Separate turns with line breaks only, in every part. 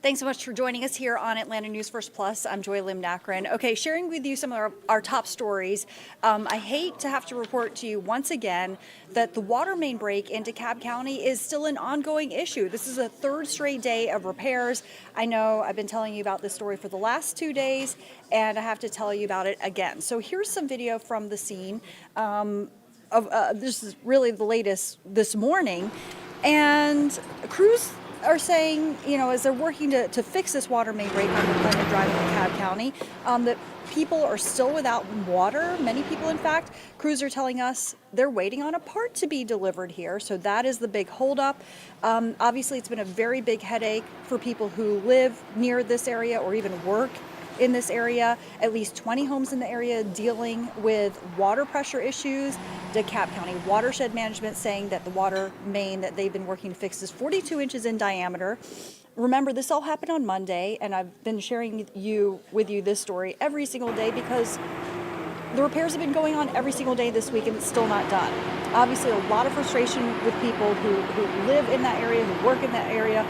Thanks so much for joining us here on Atlanta News First Plus. I'm Joy Lim-Nakrin. Okay, sharing with you some of our top stories. I hate to have to report to you once again that the water main break in Dekalb County is still an ongoing issue. This is a third straight day of repairs. I know I've been telling you about this story for the last 2 days, and I have to tell you about it again. So here's some video from the scene. This is really the latest this morning, and crews are saying, as they're working to fix this water main break on McClellan Drive in DeKalb County, that people are still without water. Many people, in fact. Crews are telling us they're waiting on a part to be delivered here, so that is the big holdup. Obviously, it's been a very big headache for people who live near this area or even work in this area. At least 20 homes in the area dealing with water pressure issues. DeKalb County Watershed Management saying that the water main that they've been working to fix is 42 inches in diameter. Remember, this all happened on Monday, and I've been sharing with you this story every single day because the repairs have been going on every single day this week, and it's still not done. Obviously, a lot of frustration with people who live in that area, who work in that area.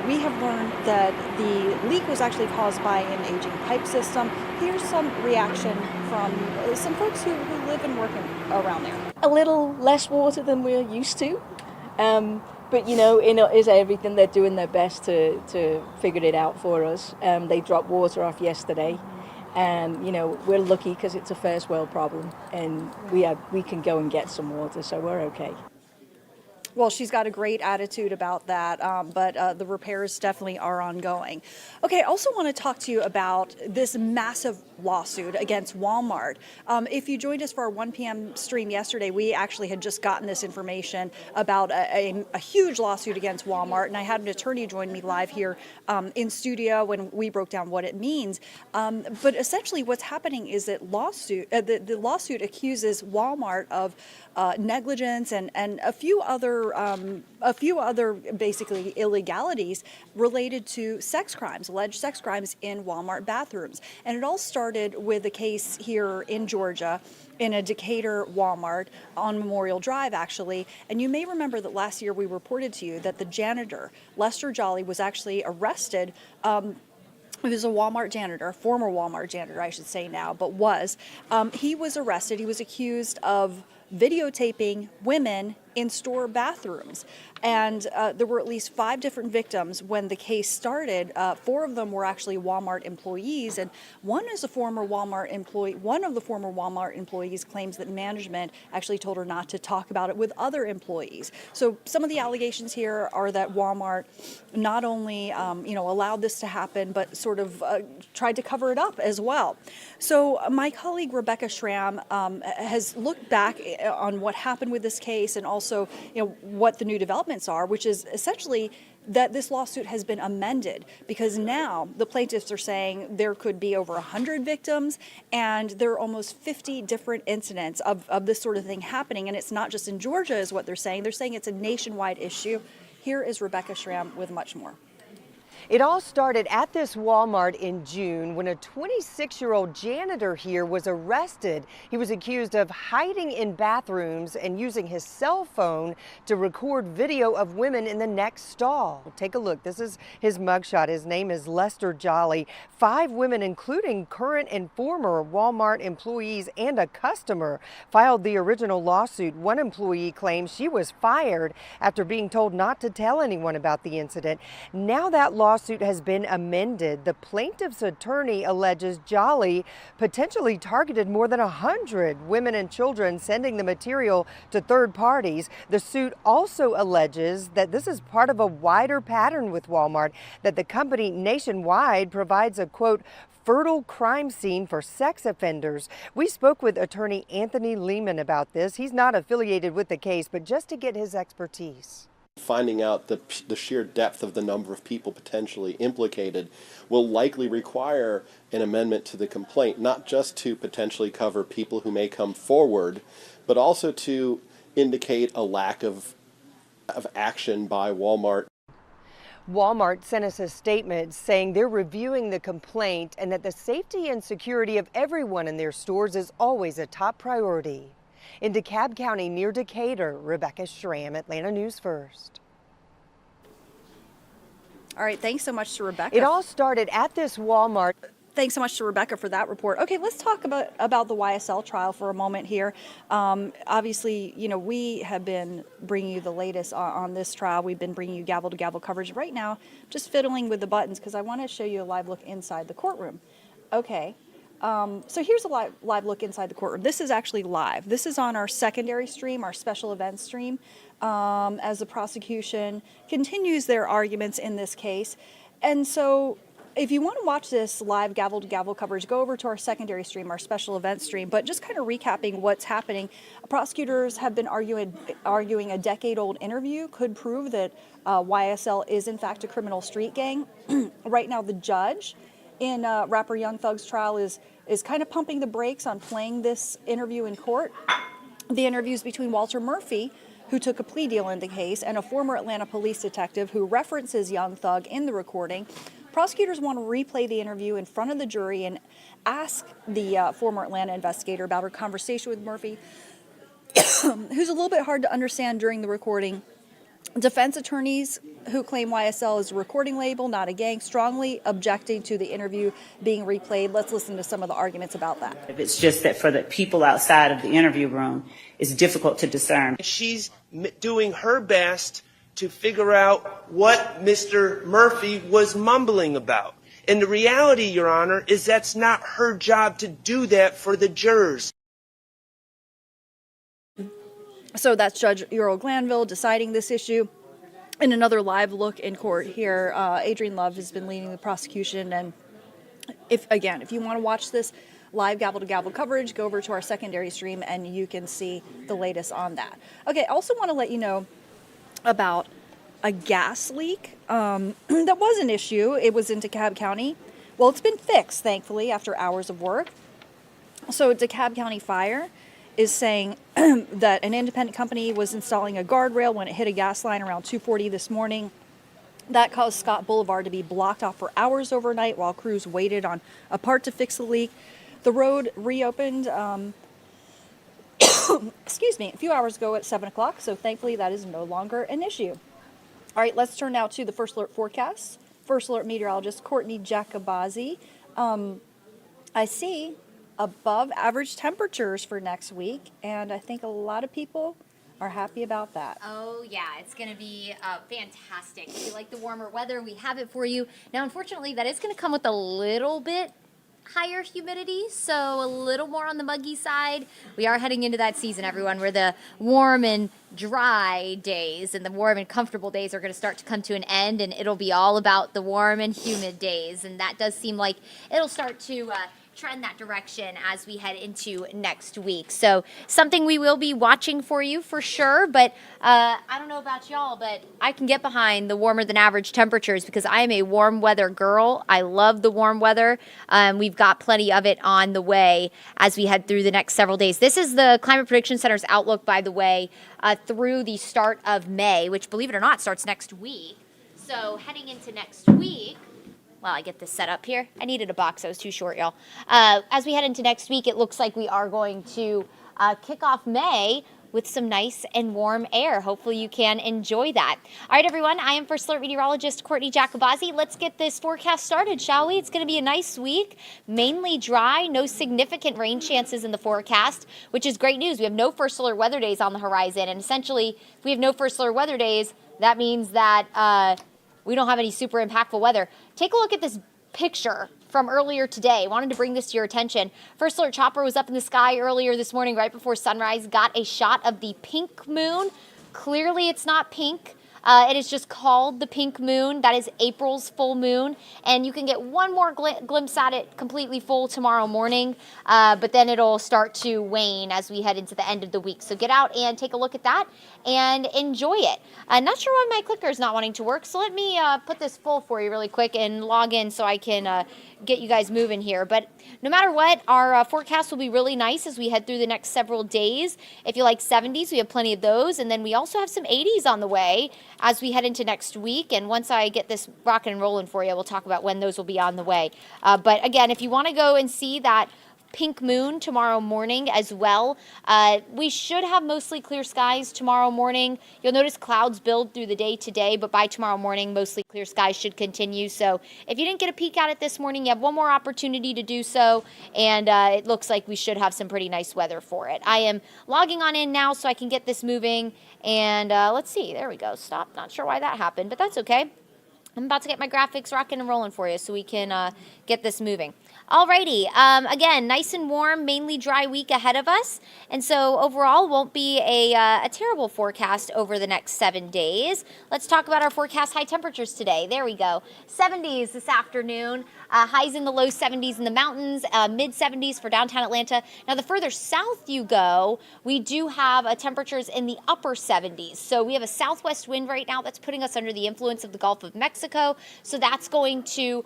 We have learned that the leak was actually caused by an aging pipe system. Here's some reaction from some folks who live and work around there.
A little less water than we're used to, but is everything. They're doing their best to figure it out for us. They dropped water off yesterday, and we're lucky because it's a first world problem, and we can go and get some water, so we're okay.
Well, she's got a great attitude about that, but the repairs definitely are ongoing. Okay, I also want to talk to you about this massive lawsuit against Walmart. If you joined us for our 1 p.m. stream yesterday, we actually had just gotten this information about a huge lawsuit against Walmart, and I had an attorney join me live here in studio when we broke down what it means. But essentially what's happening is that the lawsuit accuses Walmart of negligence and a few other basically illegalities related to alleged sex crimes in Walmart bathrooms. And it all started with a case here in Georgia in a Decatur Walmart on Memorial Drive, actually. And you may remember that last year we reported to you that the janitor, Lester Jolly, was actually arrested. He was a Walmart janitor, former Walmart janitor, I should say now, but was. He was arrested. He was accused of videotaping women in store bathrooms. And there were at least 5 different victims when the case started. 4 of them were actually Walmart employees, and one is a former Walmart employee. One of the former Walmart employees claims that management actually told her not to talk about it with other employees. So some of the allegations here are that Walmart not only allowed this to happen, but sort of tried to cover it up as well. So my colleague Rebecca Schramm has looked back on what happened with this case, and also what the new developments are, which is essentially that this lawsuit has been amended because now the plaintiffs are saying there could be over 100 victims, and there are almost 50 different incidents of this sort of thing happening. And it's not just in Georgia is what they're saying. They're saying it's a nationwide issue. Here is Rebecca Schramm with much more.
It all started at this Walmart in June when a 26-year-old janitor here was arrested. He was accused of hiding in bathrooms and using his cell phone to record video of women in the next stall. Take a look. This is his mugshot. His name is Lester Jolly. 5 women, including current and former Walmart employees and a customer, filed the original lawsuit. One employee claims she was fired after being told not to tell anyone about the incident. Now that lawsuit has been amended. The plaintiff's attorney alleges Jolly potentially targeted more than 100 women and children, sending the material to third parties. The suit also alleges that this is part of a wider pattern with Walmart, that the company nationwide provides a, quote, fertile crime scene for sex offenders. We spoke with attorney Anthony Lehman about this. He's not affiliated with the case, but just to get his expertise.
Finding out the sheer depth of the number of people potentially implicated will likely require an amendment to the complaint, not just to potentially cover people who may come forward, but also to indicate a lack of action by Walmart.
Walmart sent us a statement saying they're reviewing the complaint and that the safety and security of everyone in their stores is always a top priority. In DeKalb County near Decatur, Rebecca Schramm, Atlanta News First.
All right, thanks so much to Rebecca.
It all started at this Walmart.
Thanks so much to Rebecca for that report. Okay, let's talk about the YSL trial for a moment here. Obviously, you know, we have been bringing you the latest on this trial. We've been bringing you gavel-to-gavel coverage. Right now, just fiddling with the buttons because I want to show you a live look inside the courtroom. Okay, so here's a live look inside the courtroom. This is actually live. This is on our secondary stream, our special events stream, as the prosecution continues their arguments in this case. And so if you want to watch this live gavel-to-gavel coverage, go over to our secondary stream, our special events stream. But just kind of recapping what's happening, prosecutors have been arguing a decade-old interview could prove that YSL is in fact a criminal street gang. Right now, the judge in rapper Young Thug's trial is kind of pumping the brakes on playing this interview in court. The interviews between Walter Murphy, who took a plea deal in the case, and a former Atlanta police detective who references Young Thug in the recording. Prosecutors want to replay the interview in front of the jury and ask the former Atlanta investigator about her conversation with Murphy, who's a little bit hard to understand during the recording. Defense attorneys who claim YSL is a recording label, not a gang, strongly objecting to the interview being replayed. Let's listen to some of the arguments about that.
It's just that for the people outside of the interview room, it's difficult to discern.
She's doing her best to figure out what Mr. Murphy was mumbling about. And the reality, Your Honor, is that's not her job to do that for the jurors.
So that's Judge Earl Glanville deciding this issue. In another live look in court here, Adrienne Love has been leading the prosecution. And if you want to watch this live gavel-to-gavel coverage, go over to our secondary stream and you can see the latest on that. Okay, I also want to let you know about a gas leak that was an issue. It was in Dekalb County. Well, it's been fixed, thankfully, after hours of work. So Dekalb County Fire is saying that an independent company was installing a guardrail when it hit a gas line around 2:40 this morning. That caused Scott Boulevard to be blocked off for hours overnight while crews waited on a part to fix the leak. The road reopened excuse me, a few hours ago at 7 o'clock, so thankfully that is no longer an issue. All right, let's turn now to the First Alert forecast. First Alert meteorologist Courtney Jacobazi. I see above average temperatures for next week, and I think a lot of people are happy about that.
Oh yeah, it's going to be fantastic. If you like the warmer weather, we have it for you. Now, unfortunately, that is going to come with a little bit higher humidity, so a little more on the muggy side. We are heading into that season, everyone, where the warm and dry days and the warm and comfortable days are going to start to come to an end, and it'll be all about the warm and humid days, and that does seem like it'll start to trend that direction as we head into next week. So something we will be watching for you for sure, but I don't know about y'all, but I can get behind the warmer than average temperatures because I am a warm weather girl. I love the warm weather. We've got plenty of it on the way as we head through the next several days. This is the Climate Prediction Center's outlook, by the way, through the start of May, which, believe it or not, starts next week. So heading into next week, while I get this set up here. I needed a box. I was too short, y'all. As we head into next week, it looks like we are going to kick off May with some nice and warm air. Hopefully you can enjoy that. All right, everyone. I am First Alert meteorologist Courtney Jacobazi. Let's get this forecast started, shall we? It's going to be a nice week, mainly dry, no significant rain chances in the forecast, which is great news. We have no First Alert weather days on the horizon, and essentially, if we have no First Alert weather days, that means that we don't have any super impactful weather. Take a look at this picture from earlier today. Wanted to bring this to your attention. First Alert chopper was up in the sky earlier this morning right before sunrise. Got a shot of the pink moon. Clearly it's not pink. It is just called the pink moon. That is April's full moon. And you can get one more glimpse at it completely full tomorrow morning. But then it'll start to wane as we head into the end of the week. So get out and take a look at that and enjoy it. I'm not sure why my clicker is not wanting to work. So let me put this full for you really quick and log in so I can get you guys moving here. But no matter what, our forecast will be really nice as we head through the next several days. If you like 70s, we have plenty of those. And then we also have some 80s on the way as we head into next week. And once I get this rocking and rolling for you, we'll talk about when those will be on the way. But again, if you want to go and see that pink moon tomorrow morning as well. We should have mostly clear skies tomorrow morning. You'll notice clouds build through the day today, but by tomorrow morning, mostly clear skies should continue. So if you didn't get a peek at it this morning, you have one more opportunity to do so, and it looks like we should have some pretty nice weather for it. I am logging on in now so I can get this moving, and let's see. There we go. Stop. Not sure why that happened, but that's okay. I'm about to get my graphics rocking and rolling for you so we can get this moving. Alrighty, again, nice and warm, mainly dry week ahead of us. And so overall won't be a terrible forecast over the next 7 days. Let's talk about our forecast high temperatures today. There we go. 70s this afternoon, highs in the low 70s in the mountains, mid 70s for downtown Atlanta. Now the further south you go, we do have temperatures in the upper 70s. So we have a southwest wind right now that's putting us under the influence of the Gulf of Mexico. So that's going to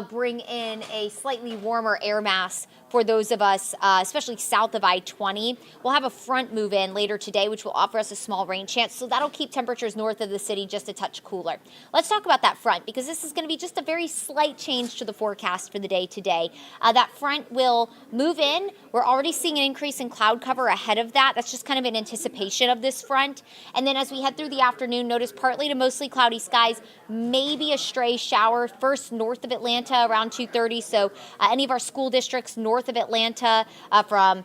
bring in a slightly warmer air mass for those of us, especially south of I-20. We'll have a front move in later today, which will offer us a small rain chance. So that'll keep temperatures north of the city just a touch cooler. Let's talk about that front, because this is going to be just a very slight change to the forecast for the day today. That front will move in. We're already seeing an increase in cloud cover ahead of that. That's just kind of in anticipation of this front. And then as we head through the afternoon, notice partly to mostly cloudy skies, maybe a stray shower first north of Atlanta around 2:30. So any of our school districts north of Atlanta from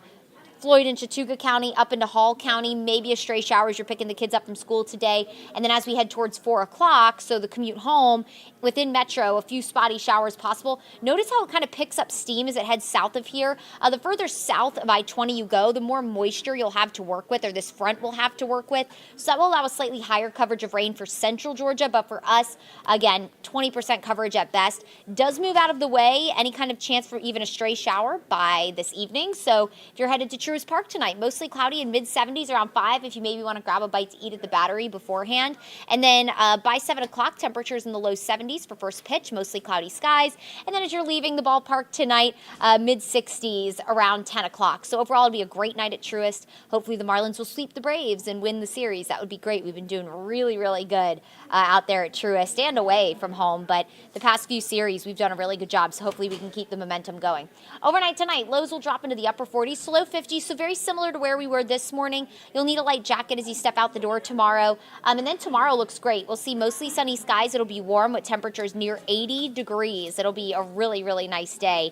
Floyd and Chattooga County up into Hall County, maybe a stray shower as you're picking the kids up from school today. And then as we head towards 4 o'clock, so the commute home, within Metro, a few spotty showers possible. Notice how it kind of picks up steam as it heads south of here. The further south of I-20 you go, the more moisture you'll have to work with, or this front will have to work with. So that will allow a slightly higher coverage of rain for central Georgia, but for us, again, 20% coverage at best. Does move out of the way any kind of chance for even a stray shower by this evening. So if you're headed to Truist Park tonight, mostly cloudy in mid-70s around 5 if you maybe want to grab a bite to eat at the Battery beforehand. And then by 7 o'clock, temperatures in the low 70s for first pitch, mostly cloudy skies. And then as you're leaving the ballpark tonight, mid-60s around 10 o'clock. So overall, it'll be a great night at Truist. Hopefully the Marlins will sweep the Braves and win the series. That would be great. We've been doing really, really good out there at Truist and away from home. But the past few series, we've done a really good job. So hopefully we can keep the momentum going. Overnight tonight, lows will drop into the upper 40s to low 50s. So very similar to where we were this morning. You'll need a light jacket as you step out the door tomorrow. And then tomorrow looks great. We'll see mostly sunny skies. It'll be warm with temperatures near 80 degrees. It'll be a really, really nice day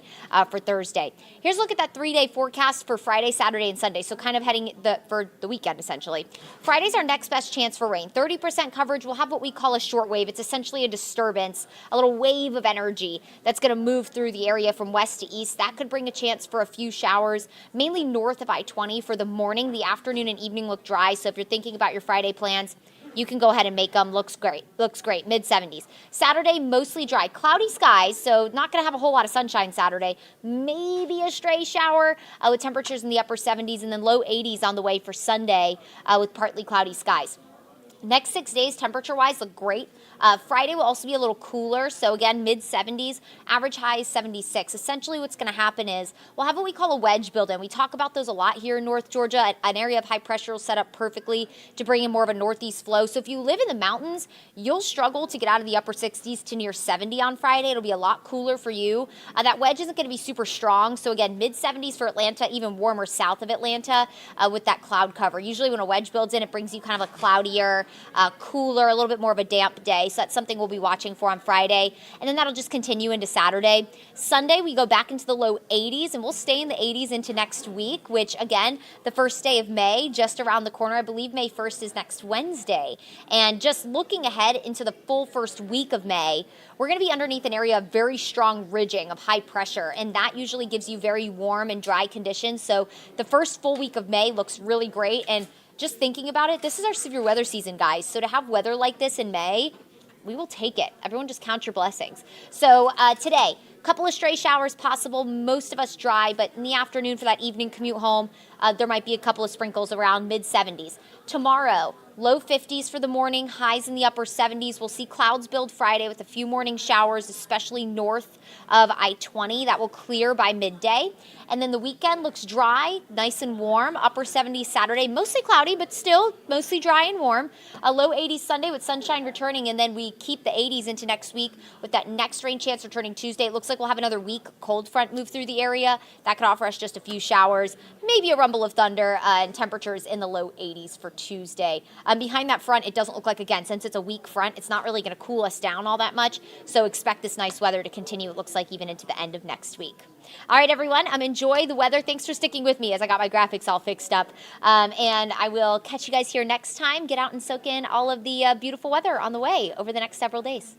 for Thursday. Here's a look at that 3-day forecast for Friday, Saturday, and Sunday. So kind of heading for the weekend, essentially. Friday's our next best chance for rain. 30% coverage. We'll have what we call a short wave. It's essentially a disturbance, a little wave of energy that's going to move through the area from west to east. That could bring a chance for a few showers, mainly north of I-20 for the morning. The afternoon and evening look dry. So if you're thinking about your Friday plans, you can go ahead and make them. Looks great. Looks great. Mid-70s. Saturday, mostly dry. Cloudy skies, so not going to have a whole lot of sunshine Saturday. Maybe a stray shower with temperatures in the upper 70s, and then low 80s on the way for Sunday with partly cloudy skies. Next 6 days, temperature-wise, look great. Friday will also be a little cooler, so again, mid-70s. Average high is 76. Essentially what's going to happen is we'll have what we call a wedge build-in. We talk about those a lot here in North Georgia. An area of high pressure will set up perfectly to bring in more of a northeast flow. So if you live in the mountains, you'll struggle to get out of the upper 60s to near 70 on Friday. It'll be a lot cooler for you. That wedge isn't going to be super strong, so again, mid-70s for Atlanta, even warmer south of Atlanta with that cloud cover. Usually when a wedge builds in, it brings you kind of a cloudier, cooler, a little bit more of a damp day. So that's something we'll be watching for on Friday. And then that'll just continue into Saturday. Sunday, we go back into the low 80s, and we'll stay in the 80s into next week, which, again, the first day of May, just around the corner. I believe May 1st is next Wednesday. And just looking ahead into the full first week of May, we're going to be underneath an area of very strong ridging of high pressure, and that usually gives you very warm and dry conditions. So the first full week of May looks really great. And just thinking about it, this is our severe weather season, guys. So to have weather like this in May, we will take it. Everyone just count your blessings. So today, a couple of stray showers possible, most of us dry, but in the afternoon for that evening commute home, There might be a couple of sprinkles around mid-70s. Tomorrow, low 50s for the morning, highs in the upper 70s. We'll see clouds build Friday with a few morning showers, especially north of I-20. That will clear by midday. And then the weekend looks dry, nice and warm. Upper 70s Saturday, mostly cloudy, but still mostly dry and warm. A low 80s Sunday with sunshine returning, and then we keep the 80s into next week with that next rain chance returning Tuesday. It looks like we'll have another weak cold front move through the area. That could offer us just a few showers, maybe a rumble of thunder, and temperatures in the low 80s for Tuesday. Behind that front, it doesn't look like, again, since it's a weak front, it's not really going to cool us down all that much. So expect this nice weather to continue, it looks like, even into the end of next week. All right, everyone, enjoy the weather. Thanks for sticking with me as I got my graphics all fixed up. And I will catch you guys here next time. Get out and soak in all of the beautiful weather on the way over the next several days.